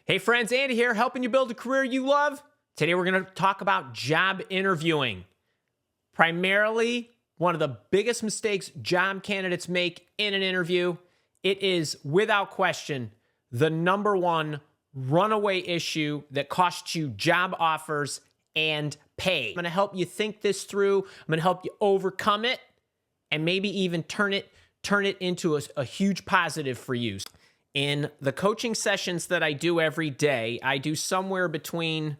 Hey friends, Andy here, helping you build a career you love. Today we're going to talk about job interviewing. Primarily, one of the biggest mistakes job candidates make in an interview. It is, without question, the number one runaway issue that costs you job offers and pay. I'm going to help you think this through. I'm going to help you overcome it and maybe even turn it into a huge positive for you. In the coaching sessions that I do every day, I do somewhere between,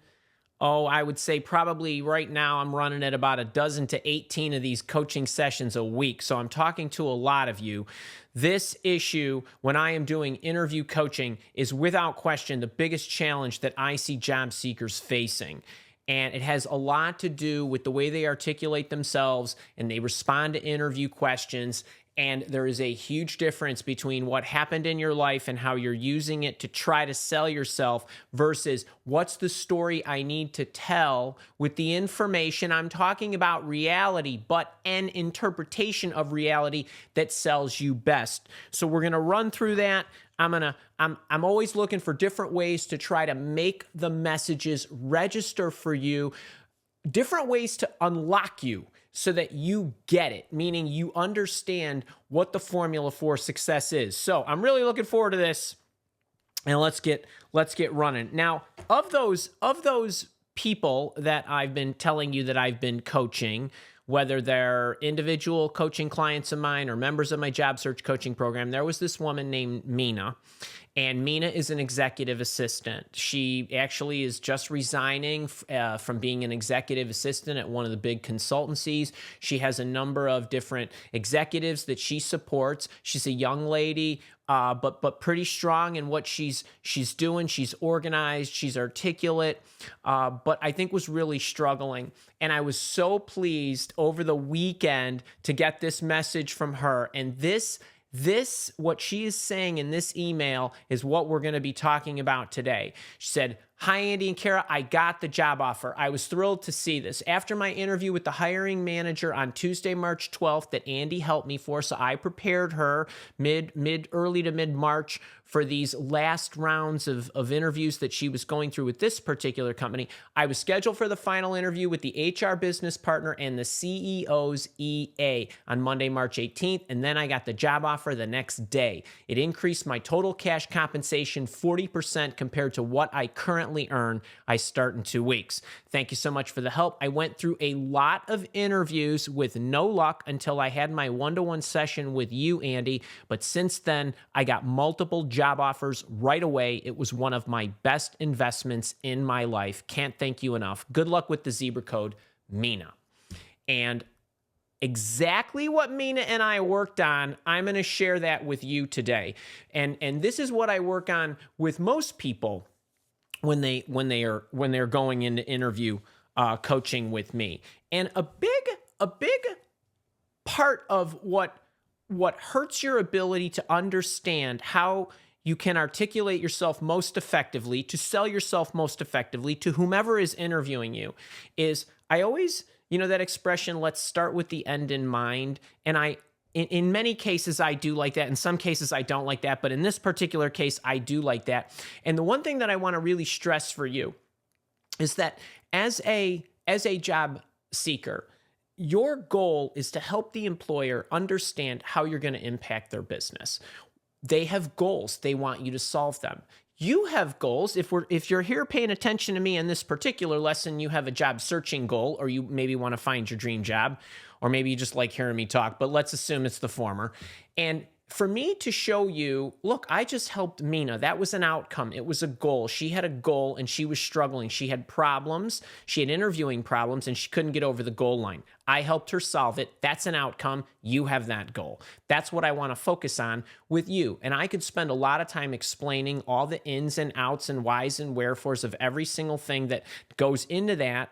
I would say probably right now I'm running at about a dozen to 18 of these coaching sessions a week. So I'm talking to a lot of you. This issue, when I am doing interview coaching, is without question the biggest challenge that I see job seekers facing. And it has a lot to do with the way they articulate themselves and they respond to interview questions. And there is a huge difference between what happened in your life and how you're using it to try to sell yourself versus what's the story I need to tell with the information. I'm talking about reality, but an interpretation of reality that sells you best. So we're going to run through that. I'm always looking for different ways to try to make the messages register for you, different ways to unlock you so that you get it, meaning you understand what the formula for success is. So I'm really looking forward to this, and let's get running. Now, of those people that I've been telling you that I've been coaching, whether they're individual coaching clients of mine or members of my job search coaching program, there was this woman named Mina. And Mina is an executive assistant. She actually is just resigning from being an executive assistant at one of the big consultancies. She has a number of different executives that she supports. She's a young lady, but pretty strong in what she's doing. She's organized, she's articulate, but I think was really struggling. And I was so pleased over the weekend to get this message from her. And this, what she is saying in this email is what we're going to be talking about today. She said, "Hi, Andy and Kara, I got the job offer. I was thrilled to see this. After my interview with the hiring manager on Tuesday, March 12th that Andy helped me for, so I prepared her early to mid-March for these last rounds of interviews that she was going through with this particular company. I was scheduled for the final interview with the HR business partner and the CEO's EA on Monday, March 18th, and then I got the job offer the next day. It increased my total cash compensation 40% compared to what I currently earn. I start in 2 weeks. Thank you so much for the help. I went through a lot of interviews with no luck until I had my one-to-one session with you, Andy, but since then, I got multiple job offers right away. It was one of my best investments in my life. Can't thank you enough. Good luck with the zebra code, Mina." And exactly what Mina and I worked on, I'm going to share that with you today. And this is what I work on with most people when they're going into interview coaching with me. And a big part of what hurts your ability to understand how you can articulate yourself most effectively, to sell yourself most effectively to whomever is interviewing you, is I always, that expression, let's start with the end in mind. And in many cases, I do like that. In some cases, I don't like that. But in this particular case, I do like that. And the one thing that I want to really stress for you is that as a job seeker, your goal is to help the employer understand how you're going to impact their business. They have goals. They want you to solve them. You have goals. If you're here paying attention to me in this particular lesson, you have a job searching goal, or you maybe want to find your dream job, or maybe you just like hearing me talk, but let's assume it's the former. And for me to show you, look, I just helped Mina. That was an outcome. It was a goal. She had a goal and she was struggling. She had problems. She had interviewing problems and she couldn't get over the goal line. I helped her solve it. That's an outcome. You have that goal. That's what I want to focus on with you. And I could spend a lot of time explaining all the ins and outs and whys and wherefores of every single thing that goes into that.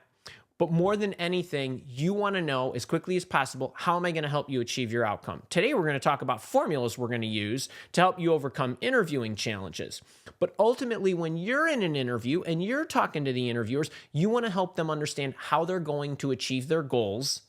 But more than anything, you want to know as quickly as possible, how am I going to help you achieve your outcome? Today, we're going to talk about formulas we're going to use to help you overcome interviewing challenges. But ultimately, when you're in an interview and you're talking to the interviewers, you want to help them understand how they're going to achieve their goals.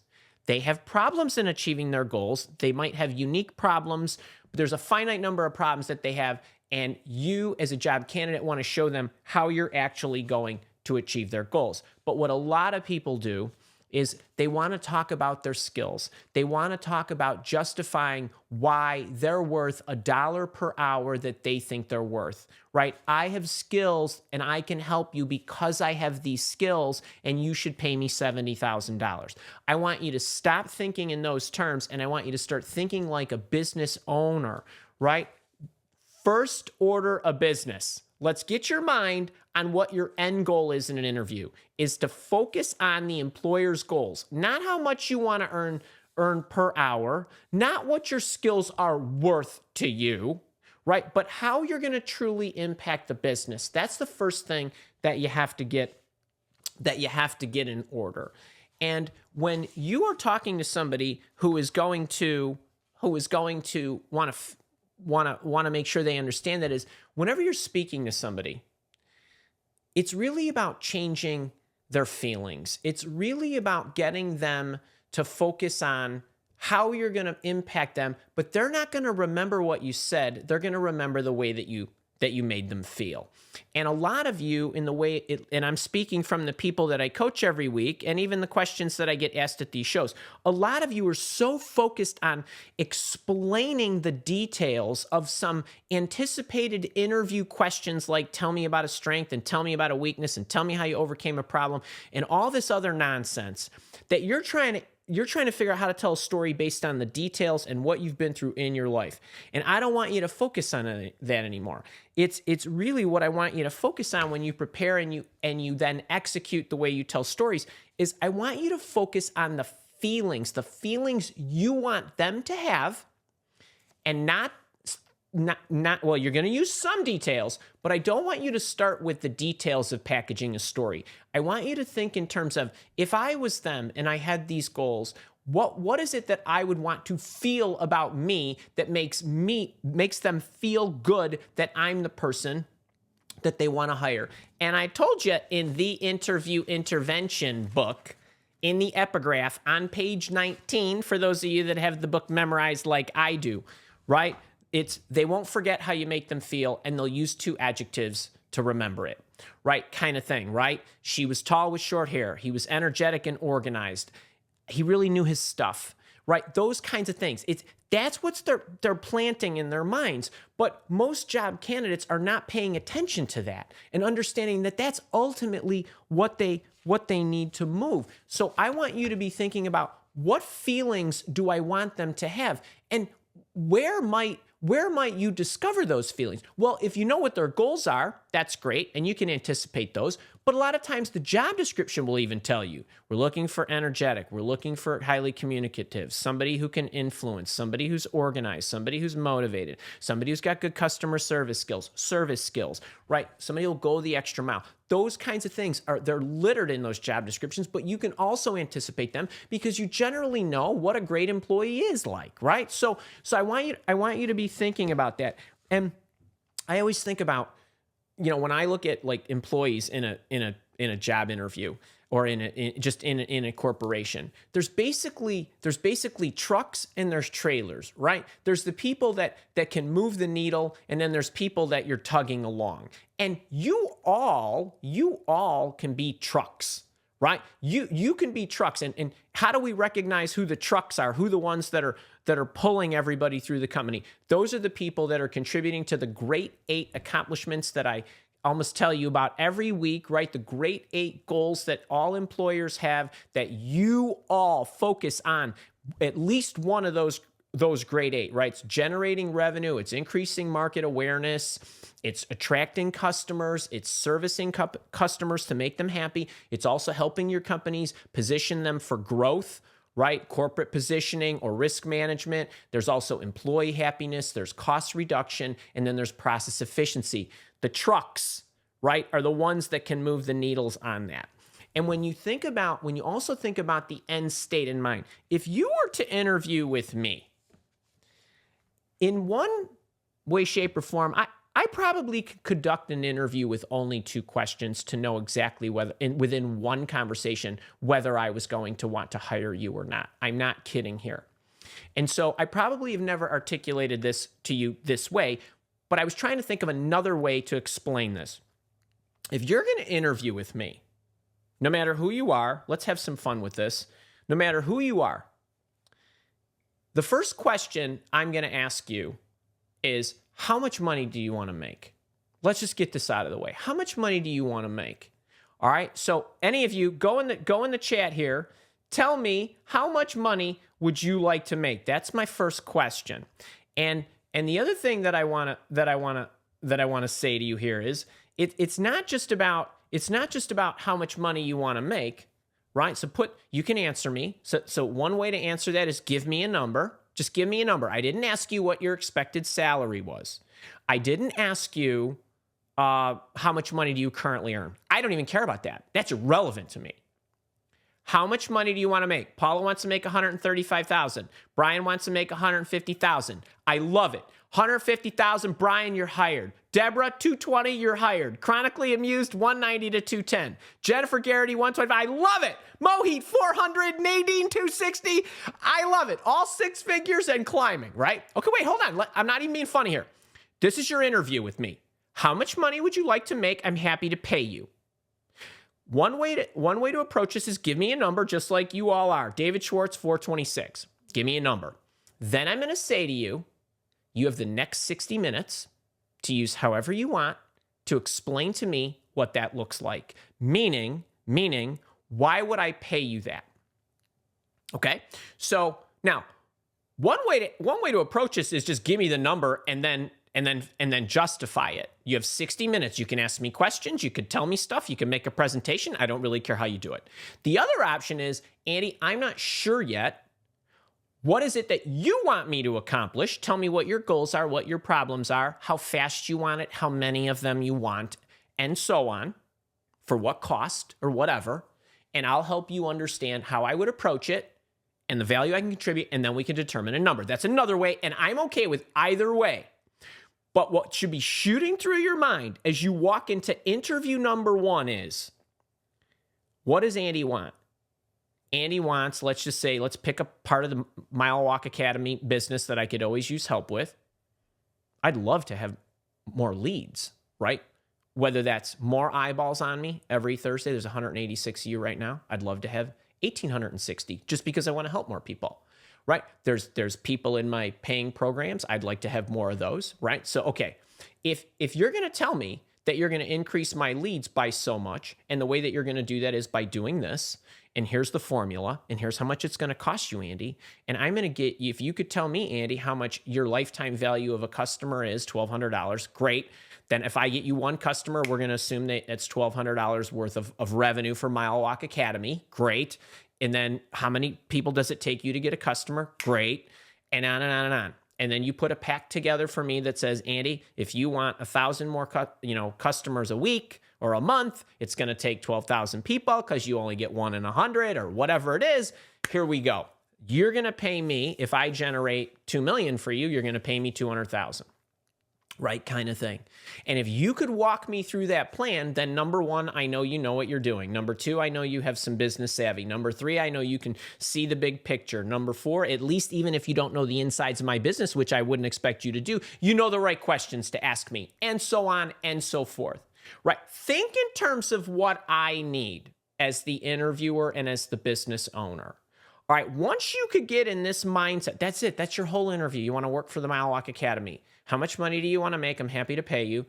They have problems in achieving their goals. They might have unique problems, but there's a finite number of problems that they have. And you, as a job candidate, want to show them how you're actually going to achieve their goals. But what a lot of people do is they want to talk about their skills. They want to talk about justifying why they're worth $1 per hour that they think they're worth, right? I have skills and I can help you because I have these skills and you should pay me $70,000. I want you to stop thinking in those terms and I want you to start thinking like a business owner, right? First order of business. Let's get your mind on what your end goal is in an interview, is to focus on the employer's goals, not how much you want to earn per hour, not what your skills are worth to you, right? But how you're going to truly impact the business. That's the first thing that you have to get in order. And when you are talking to somebody who is going to want to make sure they understand that, is whenever you're speaking to somebody, it's really about changing their feelings. It's really about getting them to focus on how you're going to impact them, but they're not going to remember what you said. They're going to remember the way that you made them feel. And a lot of you, in the way and I'm speaking from the people that I coach every week and even the questions that I get asked at these shows, a lot of you are so focused on explaining the details of some anticipated interview questions like tell me about a strength and tell me about a weakness and tell me how you overcame a problem and all this other nonsense that you're trying to figure out how to tell a story based on the details and what you've been through in your life. And I don't want you to focus on that anymore. It's really what I want you to focus on when you prepare and you then execute the way you tell stories, is I want you to focus on the feelings you want them to have, and not well, you're going to use some details, but I don't want you to start with the details of packaging a story. I want you to think in terms of, if I was them and I had these goals, what is it that I would want to feel about me that makes them feel good that I'm the person that they want to hire. And I told you in the interview intervention book, in the epigraph on page 19, for those of you that have the book memorized like I do, right? They won't forget how you make them feel, and they'll use 2 adjectives to remember it, right? Kind of thing, right? She was tall with short hair. He was energetic and organized. He really knew his stuff, right? Those kinds of things. That's what they're planting in their minds. But most job candidates are not paying attention to that and understanding that that's ultimately what they need to move. So I want you to be thinking about, what feelings do I want them to have? And where might you discover those feelings? Well, if you know what their goals are, that's great, and you can anticipate those. But a lot of times the job description will even tell you, we're looking for energetic, we're looking for highly communicative, somebody who can influence, somebody who's organized, somebody who's motivated, somebody who's got good customer service skills, right? Somebody will go the extra mile. Those kinds of things they're littered in those job descriptions, but you can also anticipate them because you generally know what a great employee is like, right? So I want you to be thinking about that. And I always think about, when I look at like employees in a job interview or in a corporation, there's basically trucks and there's trailers, right? There's the people that can move the needle, and then there's people that you're tugging along. And you all can be trucks, right? You can be trucks. And how do we recognize who the trucks are? Who the ones that are pulling everybody through the company? Those are the people that are contributing to the great 8 accomplishments that I almost tell you about every week, right? The great 8 goals that all employers have, that you all focus on at least one of those great 8, right? It's generating revenue, it's increasing market awareness, it's attracting customers, it's servicing customers to make them happy. It's also helping your companies position them for growth, right? Corporate positioning or risk management. There's also employee happiness, there's cost reduction, and then there's process efficiency. The trucks, right, are the ones that can move the needles on that. And when you also think about the end state in mind, if you were to interview with me, in one way, shape, or form, I probably could conduct an interview with only 2 questions to know exactly within one conversation, whether I was going to want to hire you or not. I'm not kidding here. And so I probably have never articulated this to you this way, but I was trying to think of another way to explain this. If you're going to interview with me, no matter who you are, let's have some fun with this. No matter who you are, the first question I'm going to ask you is, how much money do you want to make? Let's just get this out of the way. How much money do you want to make? All right. So any of you go in the chat here. Tell me, how much money would you like to make? That's my first question. And the other thing that I want to say to you here is it's not just about how much money you want to make, right? So you can answer me. So one way to answer that is give me a number. Just give me a number. I didn't ask you what your expected salary was. I didn't ask you how much money do you currently earn. I don't even care about that. That's irrelevant to me. How much money do you want to make? Paula wants to make $135,000. Brian wants to make $150,000. I love it. $150,000, Brian, you're hired. Deborah, $220, you're hired. Chronically Amused, $190 to $210. Jennifer Garrity, $125. I love it. Mohit, $400. Nadine, $260. I love it. All six figures and climbing, right? Okay, wait, hold on. I'm not even being funny here. This is your interview with me. How much money would you like to make? I'm happy to pay you. One way to approach this is give me a number, just like you all are. David Schwartz, 426. Give me a number. Then I'm going to say to you, you have the next 60 minutes to use however you want to explain to me what that looks like. Meaning, why would I pay you that? Okay? So now, one way to approach this is just give me the number and then justify it. You have 60 minutes. You can ask me questions. You could tell me stuff. You can make a presentation. I don't really care how you do it. The other option is, Andy, I'm not sure yet. What is it that you want me to accomplish? Tell me what your goals are, what your problems are, how fast you want it, how many of them you want, and so on, for what cost or whatever. And I'll help you understand how I would approach it and the value I can contribute, and then we can determine a number. That's another way, and I'm okay with either way. But what should be shooting through your mind as you walk into interview number one is, what does Andy want? Andy wants, let's pick a part of the Mile Walk Academy business that I could always use help with. I'd love to have more leads, right? Whether that's more eyeballs on me every Thursday. There's 186 of you right now. I'd love to have 1,860 just because I want to help more people. Right? There's people in my paying programs. I'd like to have more of those, right? So, okay, if you're going to tell me that you're going to increase my leads by so much, and the way that you're going to do that is by doing this, and here's the formula, and here's how much it's going to cost you, Andy, and I'm going to get you, if you could tell me, Andy, how much your lifetime value of a customer is, $1,200, great. Then if I get you one customer, we're going to assume that it's $1,200 worth of revenue for Mile Walk Academy, great. And then how many people does it take you to get a customer? Great. And on and on and on. And then you put a pack together for me that says, Andy, if you want 1,000 more customers a week or a month, it's going to take 12,000 people because you only get 1 in 100 or whatever it is. Here we go. You're going to pay me, if I generate 2 million for you, you're going to pay me 200,000. Right, kind of thing. And if you could walk me through that plan, then number one, I know you know what you're doing. Number two, I know you have some business savvy. Number three, I know you can see the big picture. Number four, at least even if you don't know the insides of my business, which I wouldn't expect you to do, you know the right questions to ask me, and so on and so forth. Right? Think in terms of what I need as the interviewer and as the business owner. All right, once you could get in this mindset, that's it. That's your whole interview. You want to work for the Mile Walk Academy. How much money do you want to make? I'm happy to pay you.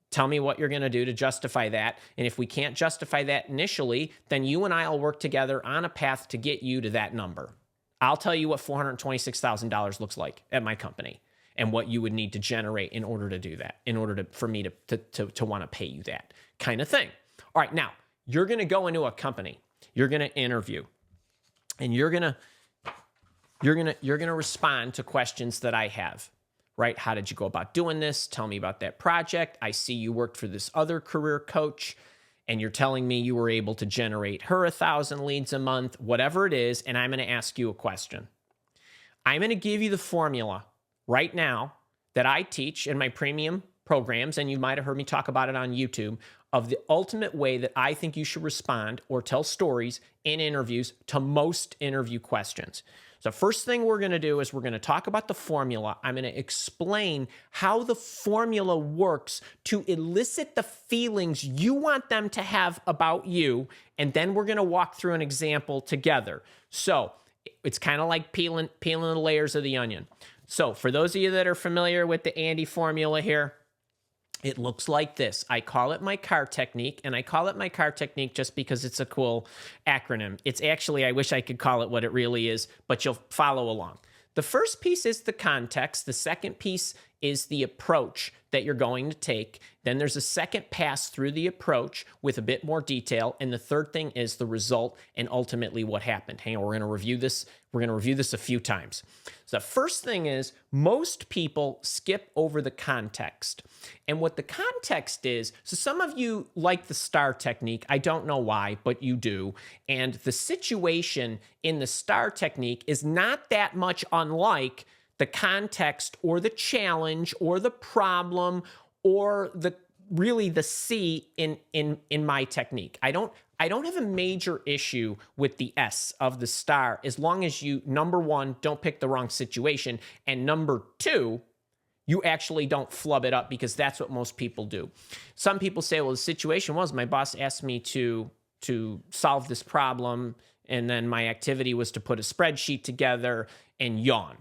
Tell me what you're going to do to justify that. And if we can't justify that initially, then you and I will work together on a path to get you to that number. I'll tell you what $426,000 looks like at my company and what you would need to generate in order to do that, in order for me to want to pay you that kind of thing. All right, now you're going to go into a company. You're going to interview. And you're gonna respond to questions that I have, right? How did you go about doing this? Tell me about that project. I see you worked for this other career coach, and you're telling me you were able to generate her 1,000 leads a month, whatever it is, and I'm gonna ask you a question. I'm gonna give you the formula right now that I teach in my premium programs, and you might have heard me talk about it on YouTube, of the ultimate way that I think you should respond or tell stories in interviews to most interview questions. So first thing we're going to do is we're going to talk about the formula. I'm going to explain how the formula works to elicit the feelings you want them to have about you, and then we're going to walk through an example together. So it's kind of like peeling the layers of the onion. So for those of you that are familiar with the Andy formula here, it looks like this. I call it my CAAR technique, and I call it my CAAR technique just because it's a cool acronym. It's actually, I wish I could call it what it really is, but you'll follow along. The first piece is the context. The second piece is the approach that you're going to take. Then there's a second pass through the approach with a bit more detail. And the third thing is the result and ultimately what happened. Hang on, we're going to review this. We're going to review this a few times. So the first thing is most people skip over the context. And what the context is, so some of you like the STAR technique. I don't know why, but you do. And the situation in the STAR technique is not that much unlike the context or the challenge or the problem or the C in my technique. I don't have a major issue with the S of the STAR as long as you, number one, don't pick the wrong situation, and number two, you actually don't flub it up, because that's what most people do. Some people say, well, the situation was my boss asked me to solve this problem, and then my activity was to put a spreadsheet together and yawn.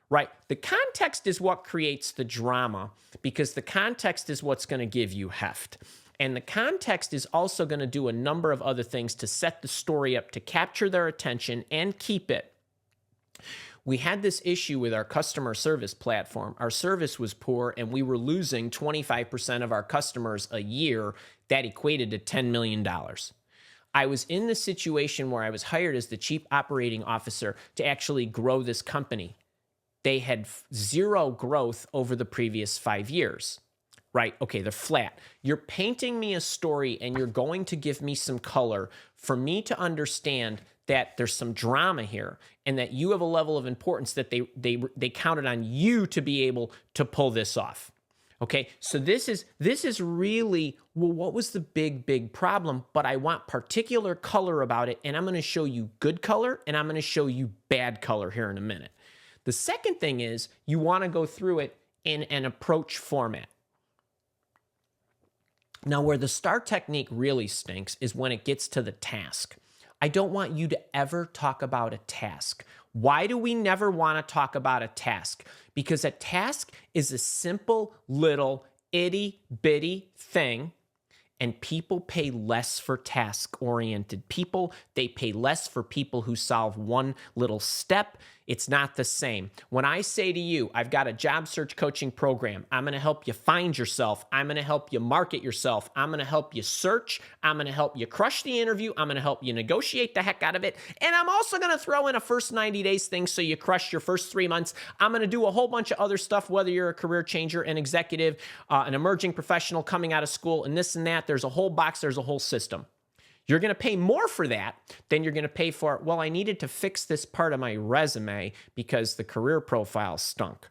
Right? The context is what creates the drama, because the context is what's going to give you heft. And the context is also going to do a number of other things to set the story up, to capture their attention and keep it. We had this issue with our customer service platform. Our service was poor, and we were losing 25% of our customers a year. That equated to $10 million. I was in the situation where I was hired as the chief operating officer to actually grow this company. They had zero growth over the previous 5 years, right? Okay, they're flat. You're painting me a story, and you're going to give me some color for me to understand that there's some drama here, and that you have a level of importance that they counted on you to be able to pull this off. Okay, so this is really, well, what was the big problem? But I want particular color about it, and I'm going to show you good color, and I'm going to show you bad color here in a minute. The second thing is you want to go through it in an approach format. Now, where the STAR technique really stinks is when it gets to the task. I don't want you to ever talk about a task. Why do we never want to talk about a task? Because a task is a simple little itty-bitty thing, and people pay less for task-oriented people. They pay less for people who solve one little step. It's not the same. When I say to you, I've got a job search coaching program, I'm going to help you find yourself. I'm going to help you market yourself. I'm going to help you search. I'm going to help you crush the interview. I'm going to help you negotiate the heck out of it. And I'm also going to throw in a first 90 days thing so you crush your first 3 months. I'm going to do a whole bunch of other stuff, whether you're a career changer, an executive, an emerging professional coming out of school, and this and that. There's a whole box. There's a whole system. You're going to pay more for that than you're going to pay for, well, I needed to fix this part of my resume because the career profile stunk,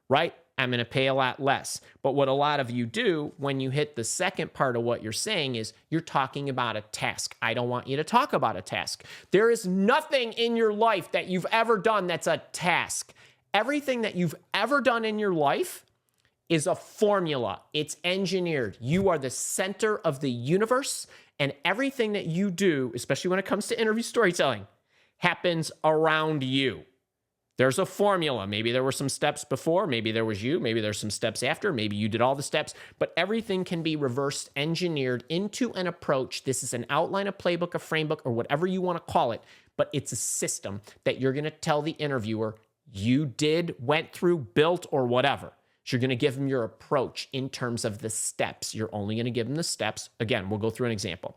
right? I'm going to pay a lot less. But what a lot of you do when you hit the second part of what you're saying is you're talking about a task. I don't want you to talk about a task. There is nothing in your life that you've ever done that's a task. Everything that you've ever done in your life is a formula. It's engineered. You are the center of the universe. And everything that you do, especially when it comes to interview storytelling, happens around you. There's a formula. Maybe there were some steps before. Maybe there was you. Maybe there's some steps after. Maybe you did all the steps. But everything can be reverse engineered into an approach. This is an outline, a playbook, a framebook, or whatever you want to call it. But it's a system that you're going to tell the interviewer you did, went through, built, or whatever. So you're going to give them your approach in terms of the steps. You're only going to give them the steps. Again, we'll go through an example.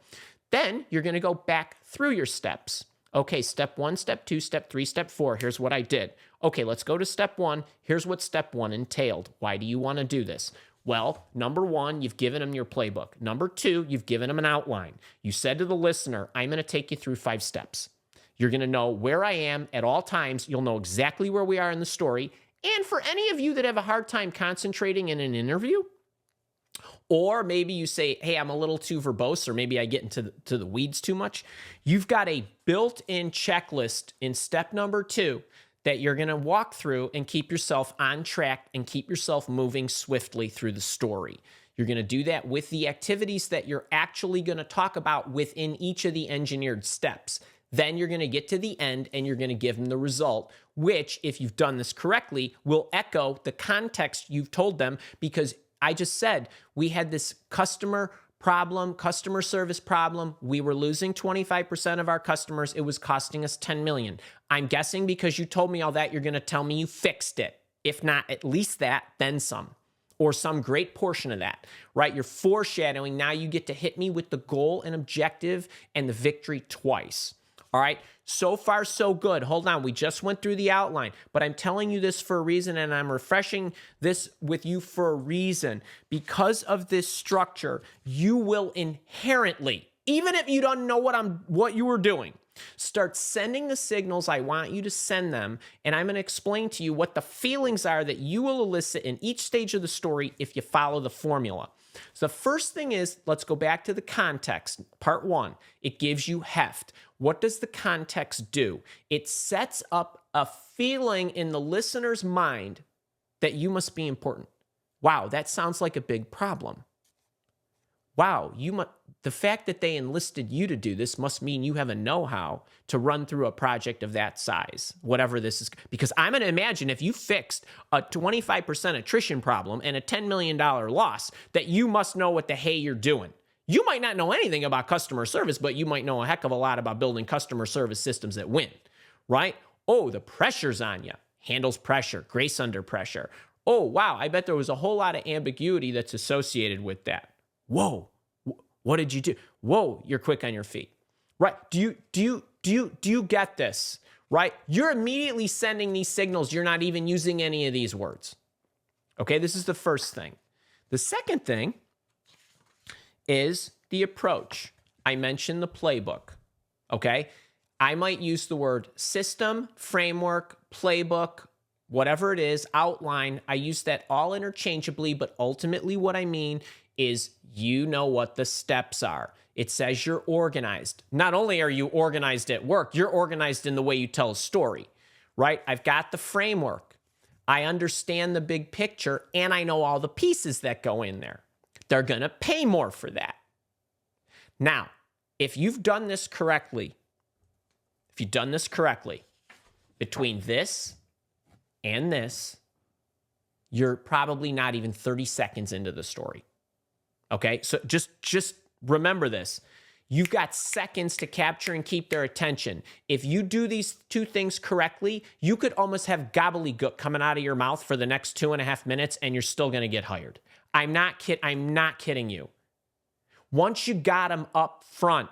Then you're going to go back through your steps. Okay, step 1, step 2, step 3, step 4. Here's what I did. Okay, let's go to step 1. Here's what step 1 entailed. Why do you want to do this? Well, number 1, you've given them your playbook. Number 2, you've given them an outline. You said to the listener, I'm going to take you through 5 steps. You're going to know where I am at all times. You'll know exactly where we are in the story. And for any of you that have a hard time concentrating in an interview, or maybe you say, hey, I'm a little too verbose, or maybe I get into the weeds too much, you've got a built-in checklist in step number 2 that you're going to walk through and keep yourself on track and keep yourself moving swiftly through the story. You're going to do that with the activities that you're actually going to talk about within each of the engineered steps. Then you're going to get to the end and you're going to give them the result, which, if you've done this correctly, will echo the context you've told them, because I just said we had this customer service problem. We were losing 25% of our customers. It was costing us $10 million. I'm guessing because you told me all that, you're going to tell me you fixed it. If not at least that, then some, or some great portion of that, right? You're foreshadowing. Now you get to hit me with the goal and objective and the victory twice. All right, so far so good. Hold on, we just went through the outline, but I'm telling you this for a reason, and I'm refreshing this with you for a reason. Because of this structure, you will inherently, even if you don't know what you were doing, start sending the signals I want you to send them, and I'm going to explain to you what the feelings are that you will elicit in each stage of the story if you follow the formula. So the first thing is, let's go back to the context. Part one, it gives you heft. What does the context do? It sets up a feeling in the listener's mind that you must be important. Wow, that sounds like a big problem. Wow, the fact that they enlisted you to do this must mean you have a know-how to run through a project of that size, whatever this is. Because I'm going to imagine if you fixed a 25% attrition problem and a $10 million loss, that you must know what the hey you're doing. You might not know anything about customer service, but you might know a heck of a lot about building customer service systems that win, right? Oh, the pressure's on you. Handles pressure, grace under pressure. Oh, wow, I bet there was a whole lot of ambiguity that's associated with that. Whoa, what did you do? Whoa, you're quick on your feet, right? Do you get this, right? You're immediately sending these signals. You're not even using any of these words. Okay, this is the first thing. The second thing is the approach. I mentioned the playbook, okay? I might use the word system, framework, playbook, whatever it is, outline. I use that all interchangeably, but ultimately what I mean is you know what the steps are. It says you're organized. Not only are you organized at work, you're organized in the way you tell a story, right? I've got the framework. I understand the big picture, and I know all the pieces that go in there. They're going to pay more for that. Now, if you've done this correctly, between this and this, you're probably not even 30 seconds into the story. Okay, so just remember this. You've got seconds to capture and keep their attention. If you do these two things correctly, you could almost have gobbledygook coming out of your mouth for the next 2.5 minutes, and you're still going to get hired. I'm not kidding you. Once you got them up front,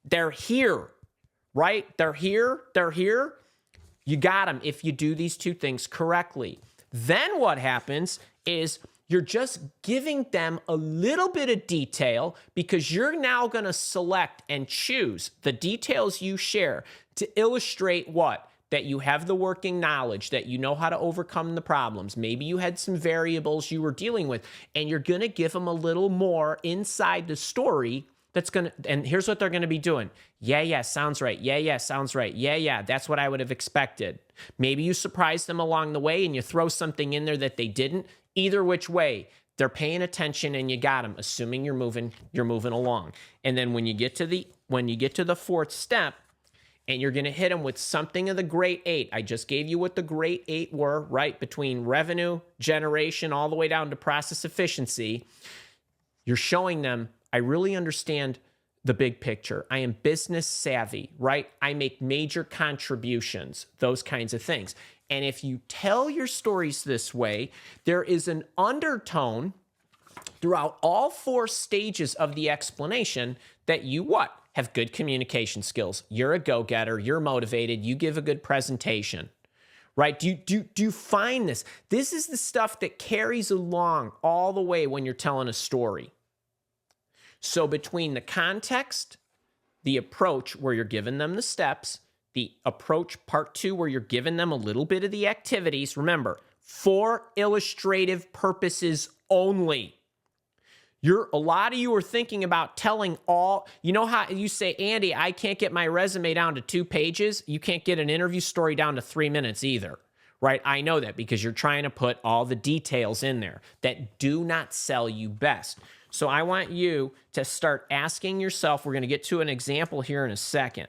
they're here, right? They're here. You got them if you do these two things correctly. Then what happens is you're just giving them a little bit of detail, because you're now going to select and choose the details you share to illustrate what? That you have the working knowledge, that you know how to overcome the problems. Maybe you had some variables you were dealing with, and you're going to give them a little more inside the story that's going to, and here's what they're going to be doing. Yeah, sounds right. Yeah, sounds right. Yeah, that's what I would have expected. Maybe you surprise them along the way and you throw something in there that they didn't. Either which way, they're paying attention and you got them, assuming you're moving along. And then when you get to the fourth step, and you're going to hit them with something of the great 8. I just gave you what the great 8 were, right? Between revenue generation all the way down to process efficiency. You're showing them, I really understand the big picture. I am business savvy, right? I make major contributions, those kinds of things. And if you tell your stories this way, there is an undertone throughout all 4 stages of the explanation that you what? Have good communication skills. You're a go-getter. You're motivated. You give a good presentation, right? Do you find this? This is the stuff that carries along all the way when you're telling a story. So between the context, the approach where you're giving them the steps, the approach part 2 where you're giving them a little bit of the activities, remember, for illustrative purposes only. A lot of you are thinking about telling all, you know how you say, Andy, I can't get my resume down to 2 pages. You can't get an interview story down to 3 minutes either, right? I know that because you're trying to put all the details in there that do not sell you best. So I want you to start asking yourself, we're going to get to an example here in a second.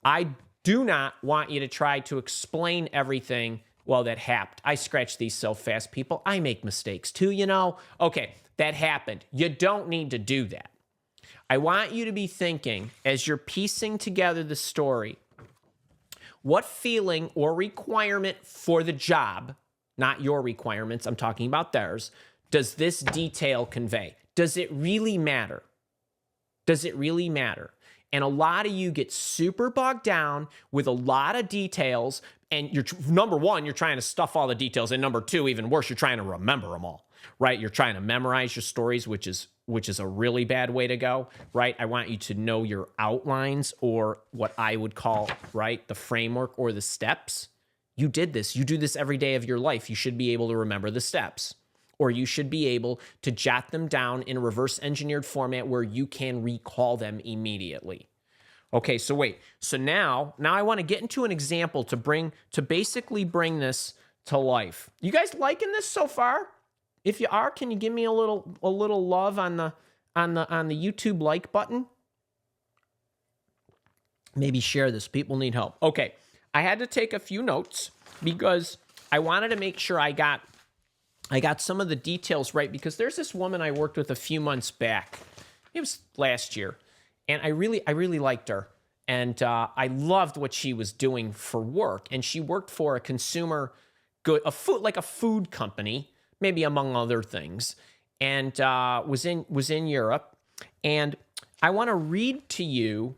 I do not want you to try to explain everything. Well, that happened. I scratch these so fast, people. I make mistakes too, you know? Okay, that happened. You don't need to do that. I want you to be thinking, as you're piecing together the story, what feeling or requirement for the job, not your requirements, I'm talking about theirs, does this detail convey? Does it really matter? Does it really matter? And a lot of you get super bogged down with a lot of details. And you're, number one, you're trying to stuff all the details. And number two, even worse, you're trying to remember them all, right? You're trying to memorize your stories, which is a really bad way to go, right? I want you to know your outlines, or what I would call, right, the framework or the steps. You did this. You do this every day of your life. You should be able to remember the steps. Or you should be able to jot them down in a reverse engineered format where you can recall them immediately. Okay, so wait. So now I want to get into an example to basically bring this to life. You guys liking this so far? If you are, can you give me a little love on the YouTube like button? Maybe share this. People need help. Okay, I had to take a few notes because I wanted to make sure I got some of the details right, because there's this woman I worked with a few months back. It was last year. And I really liked her. And I loved what she was doing for work. And she worked for a consumer good, a food company, maybe among other things, and was in Europe. And I want to read to you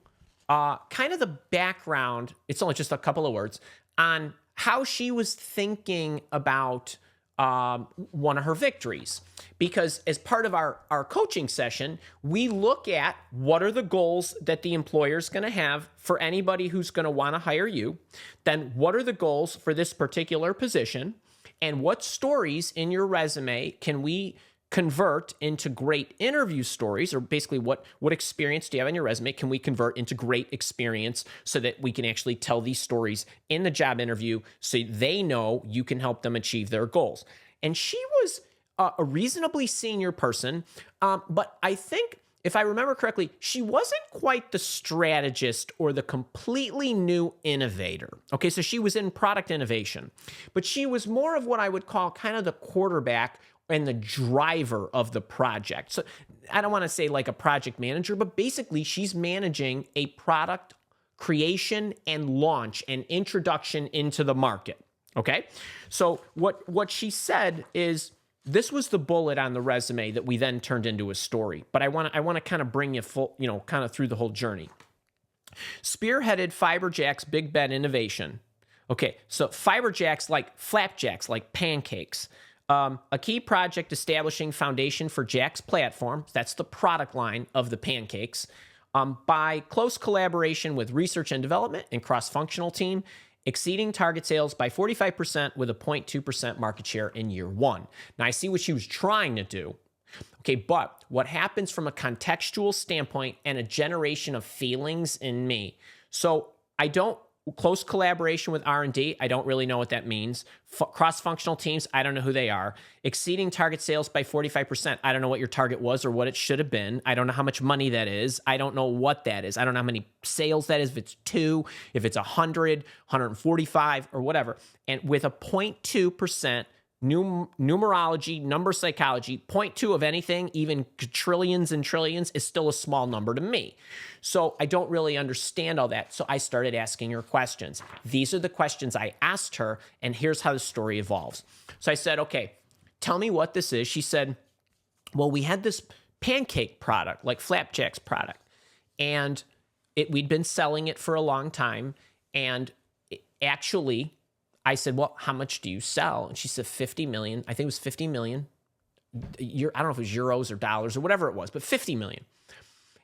kind of the background. It's only just a couple of words on how she was thinking about one of her victories. Because as part of our coaching session, we look at what are the goals that the employer is going to have for anybody who's going to want to hire you. Then what are the goals for this particular position? And what stories in your resume can we convert into great interview stories? Or basically, what experience do you have on your resume can we convert into great experience so that we can actually tell these stories in the job interview so they know you can help them achieve their goals. And she was a reasonably senior person, but I think, if I remember correctly, she wasn't quite the strategist or the completely new innovator. Okay, so she was in product innovation, but she was more of what I would call kind of the quarterback and the driver of the project. So I don't want to say like a project manager, but basically she's managing a product creation and launch and introduction into the market. Okay, so what she said is, this was the bullet on the resume that we then turned into a story. But I want to kind of bring you kind of through the whole journey. Spearheaded FiberJack's Big Bet innovation. Okay, so FiberJack's like flapjacks, like pancakes. A key project establishing foundation for Jack's platform. That's the product line of the pancakes. By close collaboration with research and development and cross-functional team, exceeding target sales by 45% with a 0.2% market share in year one. Now, I see what she was trying to do. Okay, but what happens from a contextual standpoint and a generation of feelings in me? So close collaboration with R&D, I don't really know what that means. Cross-functional teams, I don't know who they are. Exceeding target sales by 45%, I don't know what your target was or what it should have been. I don't know how much money that is. I don't know what that is. I don't know how many sales that is, if it's 2, if it's 100, 145, or whatever. And with a 0.2% numerology, number psychology, 0.2 of anything, even trillions and trillions, is still a small number to me. So I don't really understand all that. So I started asking her questions. These are the questions I asked her, and here's how the story evolves. So I said, okay, tell me what this is. She said, well, we had this pancake product, like Flapjack's product, and we'd been selling it for a long time. And actually, I said, well, how much do you sell? And she said 50 million. I think it was 50 million. I don't know if it was euros or dollars or whatever it was, but 50 million.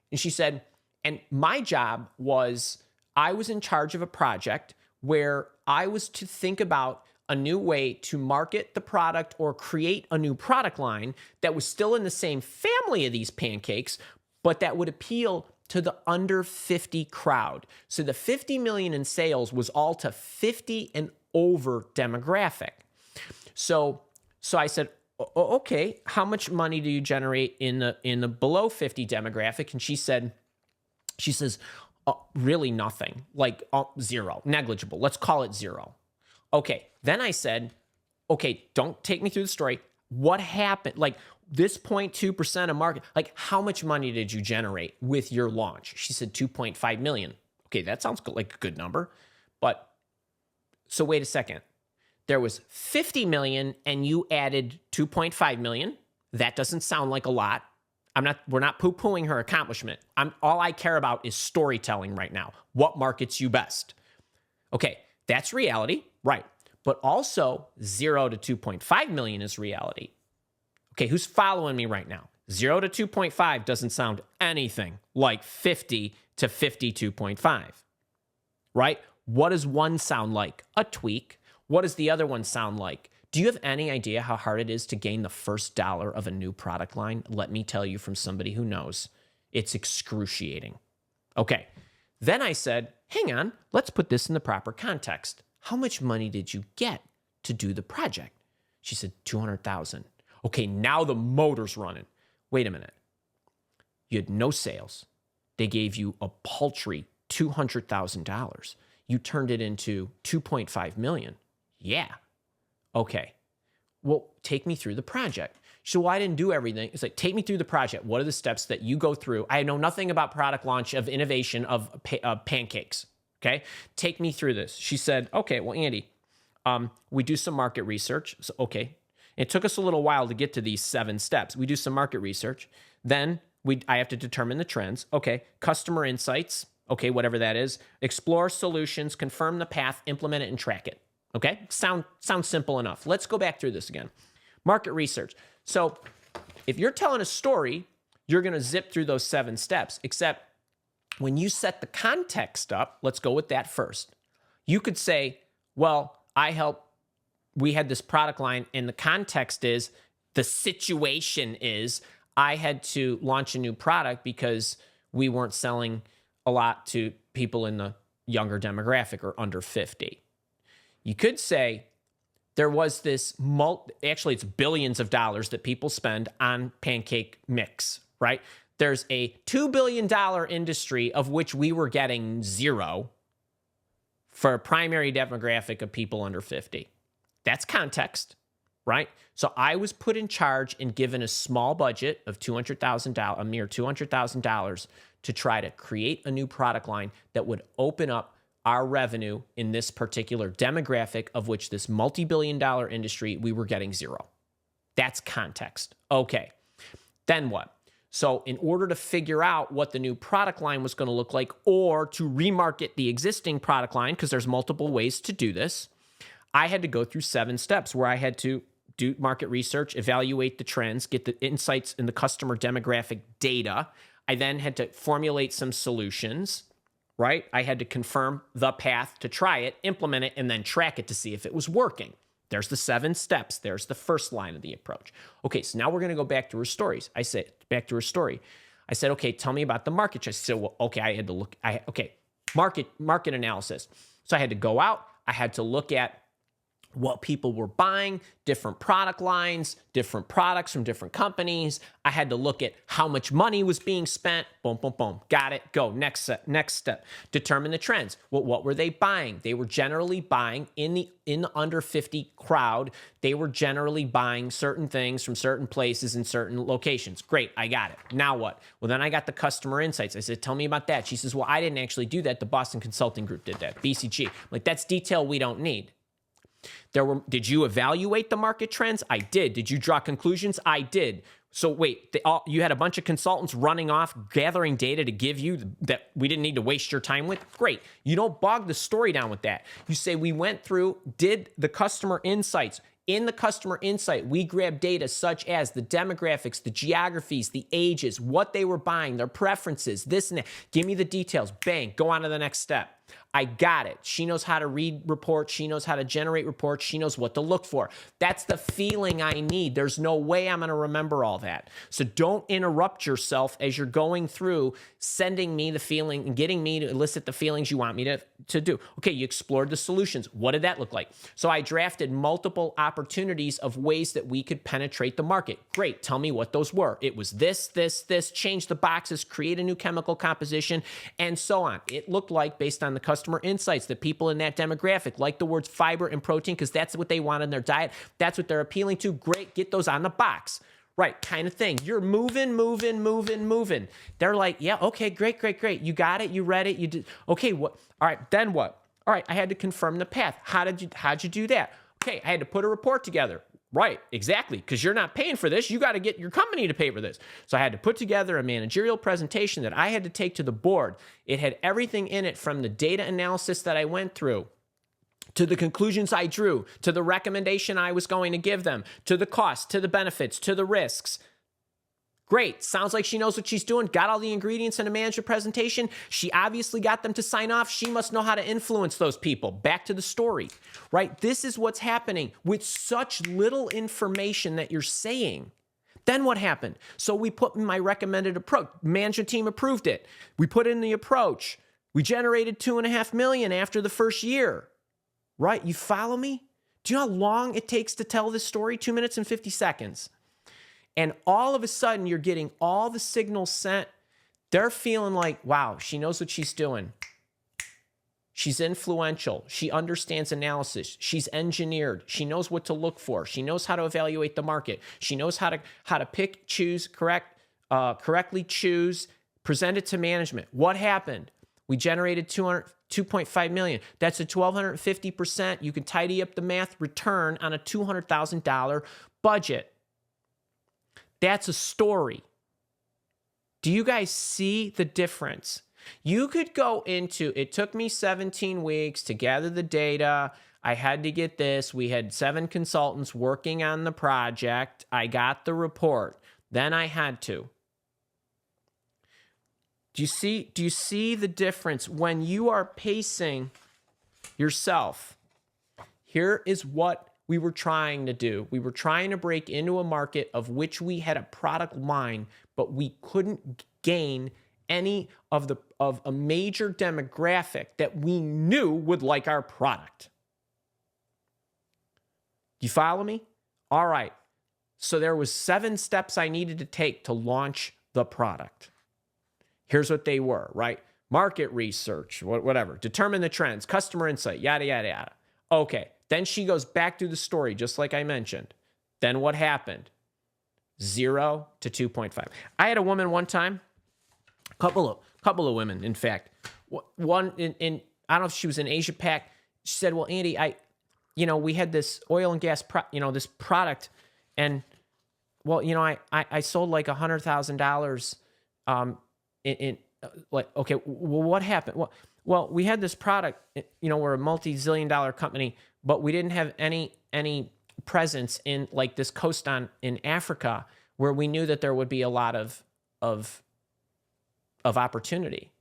And she said, and my job was, I was in charge of a project where I was to think about a new way to market the product or create a new product line that was still in the same family of these pancakes, but that would appeal to the under 50 crowd. So the 50 million in sales was all to 50 and over demographic. So I said, okay, how much money do you generate in the below 50 demographic? And she says, really nothing, like zero, negligible. Let's call it zero. Okay. Then I said, okay, don't take me through the story. What happened? Like this 0.2% of market, like how much money did you generate with your launch? She said 2.5 million. Okay. That sounds like a good number, but so wait a second. There was 50 million and you added 2.5 million. That doesn't sound like a lot. We're not poo-pooing her accomplishment. All I care about is storytelling right now. What markets you best? Okay, that's reality, right? But also 0 to 2.5 million is reality. Okay, who's following me right now? 0 to 2.5 doesn't sound anything like 50 to 52.5, right? What does one sound like? A tweak. What does the other one sound like? Do you have any idea how hard it is to gain the first dollar of a new product line? Let me tell you from somebody who knows. It's excruciating. Okay. Then I said, hang on, let's put this in the proper context. How much money did you get to do the project? She said, 200,000. Okay, now the motor's running. Wait a minute. You had no sales. They gave you a paltry $200,000. You turned it into 2.5 million. Yeah. Okay. Well, take me through the project. So I didn't do everything. It's like, take me through the project. What are the steps that you go through? I know nothing about product launch, of innovation, of pancakes. Okay. Take me through this. She said, okay, well, Andy, we do some market research. So, okay. It took us a little while to get to these 7 steps. We do some market research. Then I have to determine the trends. Okay. Customer insights. Okay. Whatever that is. Explore solutions, confirm the path, implement it, and track it. Okay. Sounds simple enough. Let's go back through this again. Market research. So if you're telling a story, you're going to zip through those 7 steps, except when you set the context up, let's go with that first. You could say, well, we had this product line and the context is, the situation is I had to launch a new product because we weren't selling a lot to people in the younger demographic or under 50. You could say there was this, actually it's billions of dollars that people spend on pancake mix, right? There's a $2 billion industry of which we were getting 0 for a primary demographic of people under 50. That's context, right? So I was put in charge and given a small budget of $200,000, a mere $200,000 to try to create a new product line that would open up our revenue in this particular demographic of which this multi-billion-dollar industry, we were getting 0. That's context. Okay. Then what? So in order to figure out what the new product line was going to look like, or to remarket the existing product line, because there's multiple ways to do this, I had to go through 7 steps where I had to do market research, evaluate the trends, get the insights in the customer demographic data. I then had to formulate some solutions, right? I had to confirm the path to try it, implement it, and then track it to see if it was working. There's the 7 steps. There's the first line of the approach. Okay, so now we're going to go back to her stories. I said, back to her story. I said, okay, tell me about the market. She said, well, okay, I had to look. Market analysis. So I had to go out. I had to look at what people were buying, different product lines, different products from different companies. I had to look at how much money was being spent. Boom, boom, boom. Got it. Go. Next step. Determine the trends. Well, what were they buying? They were generally buying in the under 50 crowd. They were generally buying certain things from certain places in certain locations. Great. I got it. Now what? Well, then I got the customer insights. I said, tell me about that. She says, well, I didn't actually do that. The Boston Consulting Group did that. BCG. I'm like, that's detail we don't need. Did you evaluate the market trends? I did. Did you draw conclusions? I did. So wait, you had a bunch of consultants running off, gathering data to give you that we didn't need to waste your time with? Great. You don't bog the story down with that. You say we went through, did the customer insights. In the customer insight, we grabbed data such as the demographics, the geographies, the ages, what they were buying, their preferences, this and that. Give me the details. Bang, go on to the next step. I got it. She knows how to read reports. She knows how to generate reports. She knows what to look for. That's the feeling I need. There's no way I'm going to remember all that. So don't interrupt yourself as you're going through sending me the feeling and getting me to elicit the feelings you want me to do. Okay, you explored the solutions. What did that look like? So I drafted multiple opportunities of ways that we could penetrate the market. Great. Tell me what those were. It was this, change the boxes, create a new chemical composition, and so on. It looked like, based on the customer insights, that people in that demographic like the words fiber and protein because that's what they want in their diet. That's what they're appealing to. Great. Get those on the box. Right, kind of thing. You're moving. They're like, yeah, okay, great. You got it. You read it. You did. Okay, what? All right, then what? All right, I had to confirm the path. How'd you do that? Okay, I had to put a report together. Right, exactly, because you're not paying for this. You got to get your company to pay for this. So I had to put together a managerial presentation that I had to take to the board. It had everything in it, from the data analysis that I went through, to the conclusions I drew, to the recommendation I was going to give them, to the costs, to the benefits, to the risks. Great. Sounds like she knows what she's doing. Got all the ingredients in a manager presentation. She obviously got them to sign off. She must know how to influence those people. Back to the story, right? This is what's happening with such little information that you're saying. Then what happened? So we put in my recommended approach. Management team approved it. We put in the approach. We generated $2.5 million after the first year. Right? You follow me? Do you know how long it takes to tell this story? 2 minutes and 50 seconds. And all of a sudden, you're getting all the signals sent. They're feeling like, wow, she knows what she's doing. She's influential. She understands analysis. She's engineered. She knows what to look for. She knows how to evaluate the market. She knows how to pick, choose, correctly choose, present it to management. What happened? We generated $2.5 million. That's a 1,250%. You can tidy up the math, return on a $200,000 budget. That's a story. Do you guys see the difference? You could go into, it took me 17 weeks to gather the data. I had to get this. We had 7 consultants working on the project. I got the report. Then I had to. Do you see the difference when you are pacing yourself? Here is what we were trying to do. We were trying to break into a market of which we had a product line, but we couldn't gain any of a major demographic that we knew would like our product. You follow me? All right. So there was 7 steps I needed to take to launch the product. Here's what they were, right? Market research, whatever. Determine the trends, customer insight, yada, yada, yada. Okay. Then she goes back through the story, just like I mentioned. Then what happened? 0 to 2.5. I had a woman one time, couple of women, in fact. One in I don't know if she was in Asia Pac. She said, "Well, Andy, we had this oil and gas, this product, and I sold like $100,000. Okay, well, what happened? Well, we had this product. We're a multi-zillion-dollar company, but we didn't have any presence in like this coast in Africa where we knew that there would be a lot of opportunity.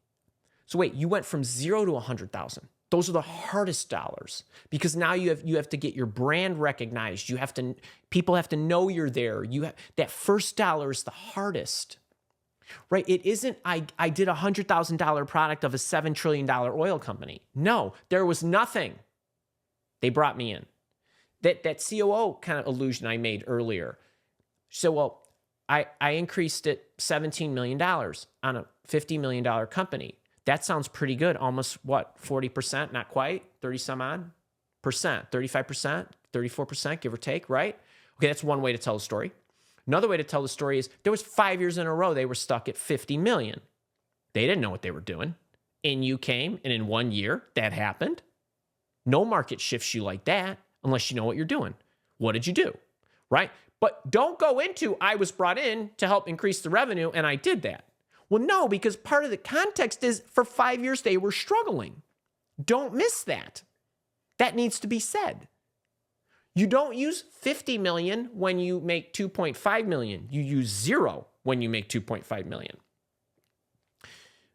So wait, you went from 0 to 100,000. Those are the hardest dollars because now you have to get your brand recognized. People have to know you're there. That first dollar is the hardest, right? It isn't, I did a $100,000 product of a $7 trillion oil company. No, there was nothing. They brought me in. That COO kind of illusion I made earlier. So, well, I increased it $17 million on a $50 million company. That sounds pretty good. Almost what, 40%? Not quite, 30 some odd percent, 35%, 34%, give or take, right? Okay, that's one way to tell the story. Another way to tell the story is there was 5 years in a row they were stuck at 50 million. They didn't know what they were doing. In you came, and in 1 year, that happened. No market shifts you like that unless you know what you're doing. What did you do, right? But don't go into, I was brought in to help increase the revenue, and I did that. Well, no, because part of the context is for 5 years they were struggling. Don't miss that. That needs to be said. You don't use 50 million when you make 2.5 million. You use 0 when you make 2.5 million.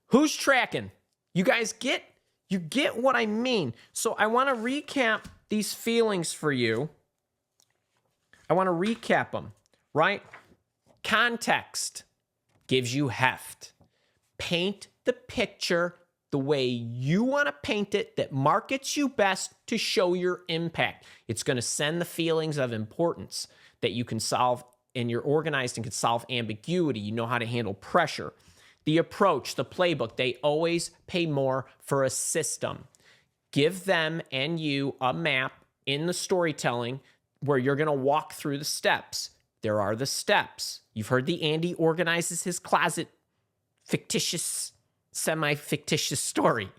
Who's tracking? You guys get You get what I mean? So I want to recap these feelings for you. I want to recap them, right? Context gives you heft. Paint the picture the way you want to paint it that markets you best to show your impact. It's going to send the feelings of importance that you can solve, and you're organized and can solve ambiguity. You know how to handle pressure. The approach, the playbook, they always pay more for a system. Give them and you a map in the storytelling where you're going to walk through the steps. There are the steps. You've heard the Andy organizes his closet fictitious, semi-fictitious story,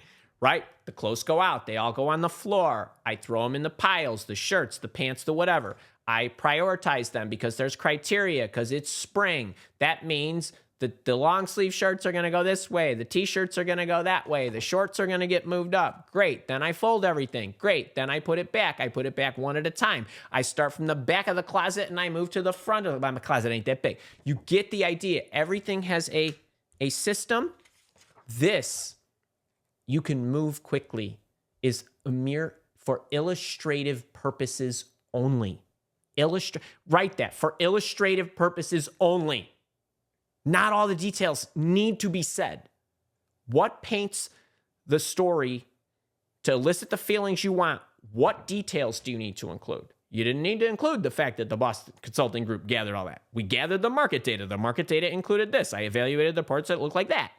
right? The clothes go out. They all go on the floor. I throw them in the piles, the shirts, the pants, the whatever. I prioritize them because there's criteria, because it's spring. That means the long sleeve shirts are going to go this way. The t-shirts are going to go that way. The shorts are going to get moved up. Great. Then I fold everything. Great. Then I put it back. I put it back one at a time. I start from the back of the closet and I move to the front of my closet. Ain't that big. You get the idea. Everything has a system. This, you can move quickly, is a mere for illustrative purposes only. Write that, for illustrative purposes only. Not all the details need to be said. What paints the story to elicit the feelings you want? What details do you need to include? You didn't need to include the fact that the Boston Consulting Group gathered all that. We gathered the market data. The market data included this. I evaluated the parts that look like that.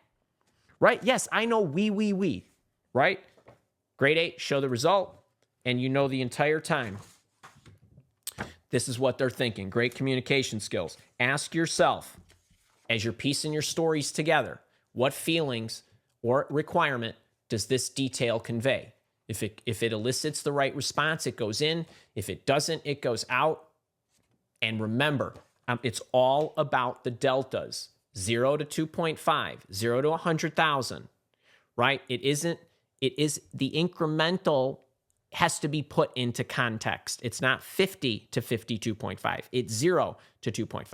Right? Yes, I know we. Right? Grade 8, show the result, and you know the entire time. This is what they're thinking. Great communication skills. Ask yourself, as you're piecing your stories together, what feelings or requirement does this detail convey? If it elicits the right response, it goes in. If it doesn't, it goes out. And remember, it's all about the deltas. 0 to 2.5, 0 to 100,000, right? It is the incremental has to be put into context. It's not 50 to 52.5. It's 0 to 2.5.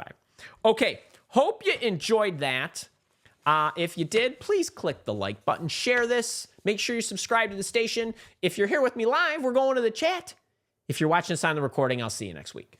Okay, hope you enjoyed that. If you did, please click the like button, share this, make sure you subscribe to the station. If you're here with me live, we're going to the chat. If you're watching this on the recording, I'll see you next week.